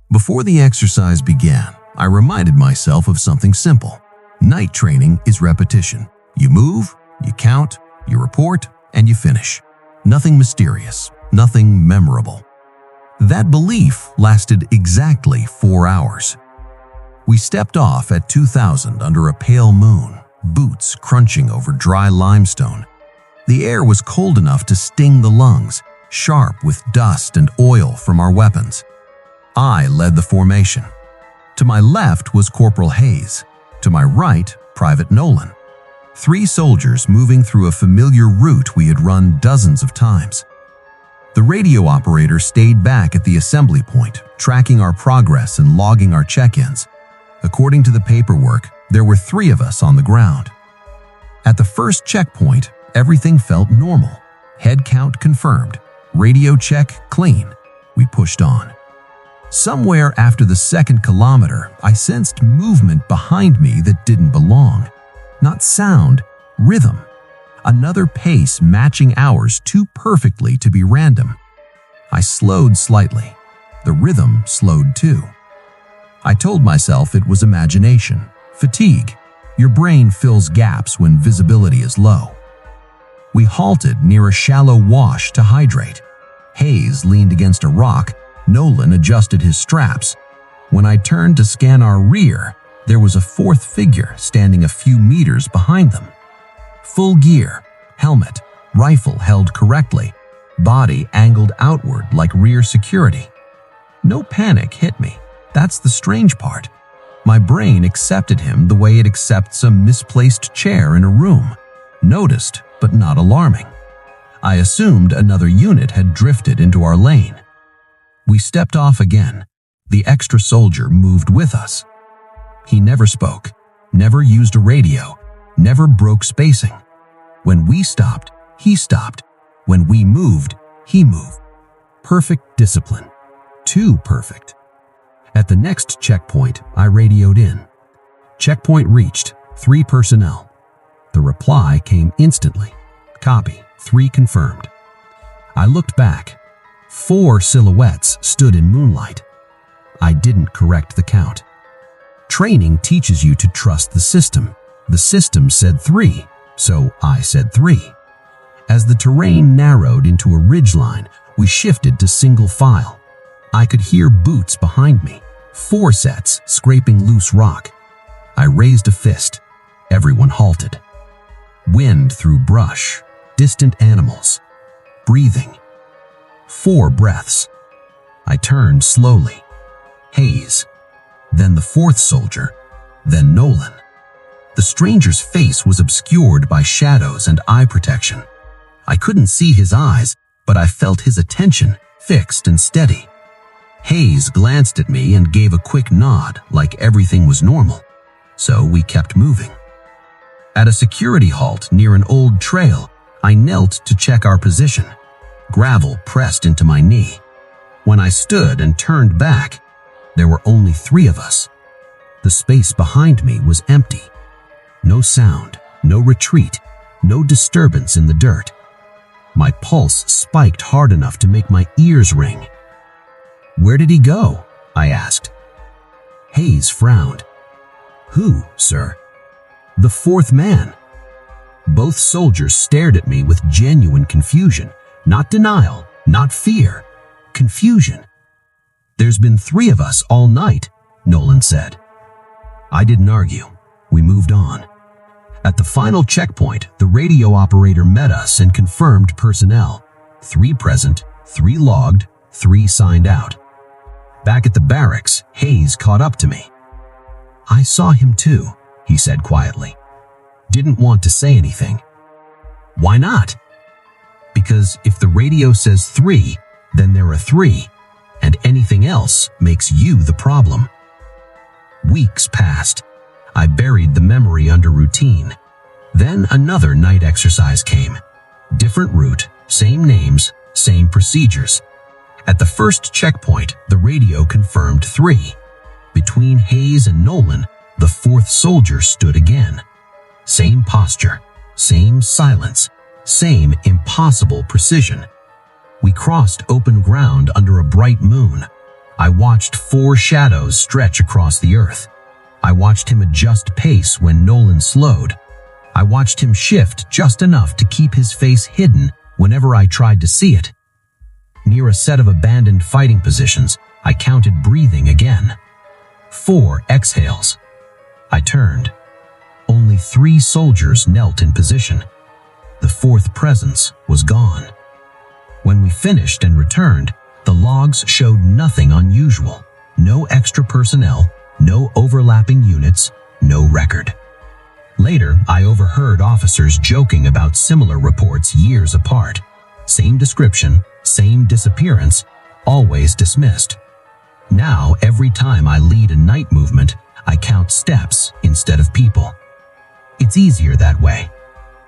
Before the exercise began, I reminded myself of something simple. Night training is repetition. You move, you count, you report, and you finish. Nothing mysterious, nothing memorable. That belief lasted exactly 4 hours. We stepped off at 2000 under a pale moon, boots crunching over dry limestone. The air was cold enough to sting the lungs, sharp with dust and oil from our weapons. I led the formation. To my left was Corporal Hayes. To my right, Private Nolan. 3 soldiers moving through a familiar route we had run dozens of times. The radio operator stayed back at the assembly point, tracking our progress and logging our check-ins. According to the paperwork, there were 3 of us on the ground. At the first checkpoint, everything felt normal. Head count confirmed. Radio check clean. We pushed on. Somewhere after the 2nd kilometer, I sensed movement behind me that didn't belong. Not sound, rhythm. Another pace matching ours too perfectly to be random. I slowed slightly. The rhythm slowed too. I told myself it was imagination, fatigue. Your brain fills gaps when visibility is low. We halted near a shallow wash to hydrate. Hayes leaned against a rock. Nolan adjusted his straps. When I turned to scan our rear, there was a 4th figure standing a few meters behind them. Full gear, helmet, rifle held correctly, body angled outward like rear security. No panic hit me. That's the strange part. My brain accepted him the way it accepts a misplaced chair in a room. Noticed, but not alarming. I assumed another unit had drifted into our lane. We stepped off again. The extra soldier moved with us. He never spoke, never used a radio, never broke spacing. When we stopped, he stopped. When we moved, he moved. Perfect discipline. Too perfect. At the next checkpoint, I radioed in. Checkpoint reached. 3 personnel. The reply came instantly. Copy. 3 confirmed. I looked back. 4 silhouettes stood in moonlight. I didn't correct the count. Training teaches you to trust the system. The system said 3, so I said 3. As the terrain narrowed into a ridgeline, we shifted to single file. I could hear boots behind me, 4 sets scraping loose rock. I raised a fist. Everyone halted. Wind through brush, distant animals, breathing. 4 breaths. I turned slowly. Hayes, then the 4th soldier, then Nolan. The stranger's face was obscured by shadows and eye protection. I couldn't see his eyes, but I felt his attention, fixed and steady. Hayes glanced at me and gave a quick nod, like everything was normal. So we kept moving. At a security halt near an old trail, I knelt to check our position. Gravel pressed into my knee. When I stood and turned back, there were only 3 of us. The space behind me was empty. No sound, no retreat, no disturbance in the dirt. My pulse spiked hard enough to make my ears ring. "Where did he go?" I asked. Hayes frowned. "Who, sir?" "The 4th man." Both soldiers stared at me with genuine confusion. Not denial, not fear. Confusion. "There's been 3 of us all night," Nolan said. I didn't argue. We moved on. At the final checkpoint, the radio operator met us and confirmed personnel. 3 present, 3 logged, 3 signed out. Back at the barracks, Hayes caught up to me. "I saw him too," he said quietly. Didn't want to say anything. "Why not?" "Because if the radio says 3, then there are 3, and anything else makes you the problem." Weeks passed. I buried the memory under routine. Then another night exercise came. Different route, same names, same procedures. At the first checkpoint, the radio confirmed 3. Between Hayes and Nolan, the 4th soldier stood again. Same posture, same silence, same impossible precision. We crossed open ground under a bright moon. I watched 4 shadows stretch across the earth. I watched him adjust pace when Nolan slowed. I watched him shift just enough to keep his face hidden whenever I tried to see it. Near a set of abandoned fighting positions, I counted breathing again. 4 exhales. I turned. Only 3 soldiers knelt in position. The 4th presence was gone. When we finished and returned, the logs showed nothing unusual. No extra personnel, no overlapping units, no record. Later, I overheard officers joking about similar reports years apart. Same description, same disappearance, always dismissed. Now, every time I lead a night movement, I count steps instead of people. It's easier that way,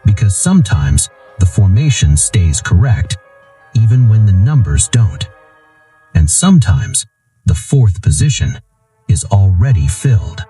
because sometimes the formation stays correct, even when the numbers don't. And sometimes the 4th position is already filled.